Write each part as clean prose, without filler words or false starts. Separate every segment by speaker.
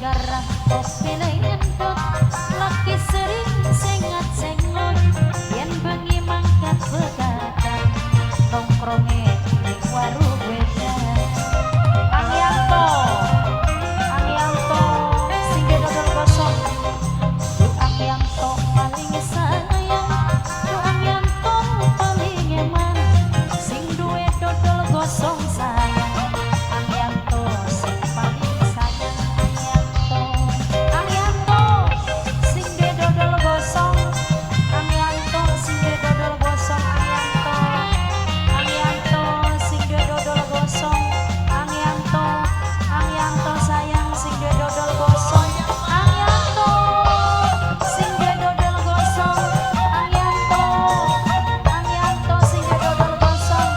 Speaker 1: garang kopi ngendut laki sering sengat-sengot yen bengi mangkat begadang nongkronge ning warung wedang Angyanto sing dodol gosong Du Angyanto paling sayang Du Angyanto paling eman sing duwe dodol gosong sayang Angyanto sing paling sayang Angyanto sing duwe dodol gosong Angyanto sing duwe dodol gosong Angyanto sing duwe dodol gosong Angyanto sayang sing duwe dodol gosong Angyanto sing duwe dodol gosong Angyanto sing duwe dodol gosong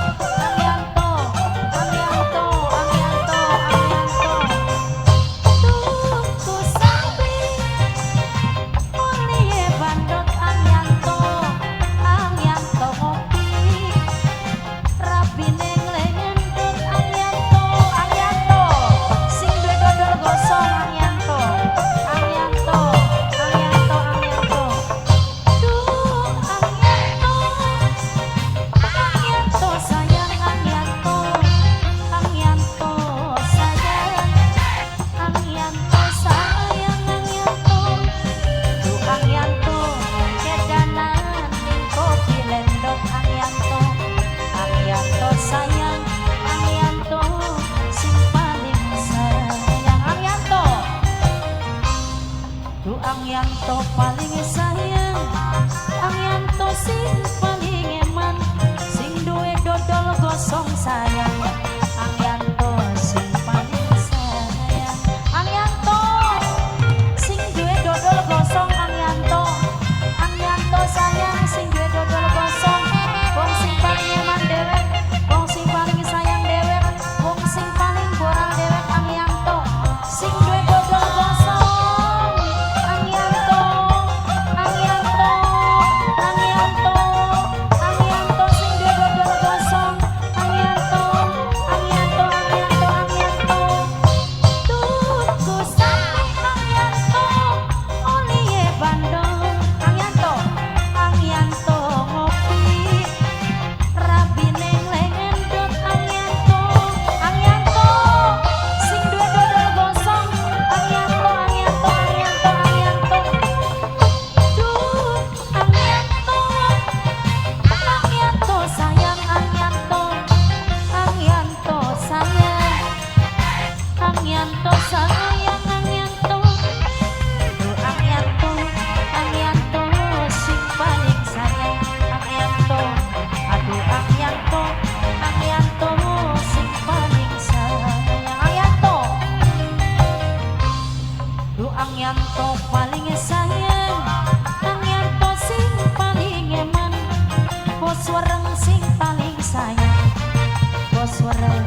Speaker 1: Angyanto tuku sapi oleh bandot Angyanto ngopi rabi ning lengendut Angyanto sing duwe dodol gosong Angyanto Angyanto sayang Angyanto sayang Angyanto Du Angyanto kedanan ning kopi lendot Angyanto sayang Angyanto sing paling sayang Angyanto Du Angyanto paling sayang Angyanto sing paling eman sing duwe dodol gosong sayang Angyanto sing paling sayang Angyanto sing duwe dodol gosong Angyanto sayang sing duwe dodol gosong wong sing paling eman dewek wong sing paling sayang dewek wong sing paling boral dewek Angyanto sing duwe dodol gosong Angyanto sing duwe dodol gosong Angyanto tuku sapi Angyanto oleh bandung Angyanto ngopi rabi ning lengendut Angyanto sing duwe dodol gosong Angyanto sayang Angyanto sayang Du Angyanto sing paling sayang aduh Angyanto sing paling sayang Du Angyanto paling sayang Angyanto sing paling eman bos wereng sing paling sayang bos wereng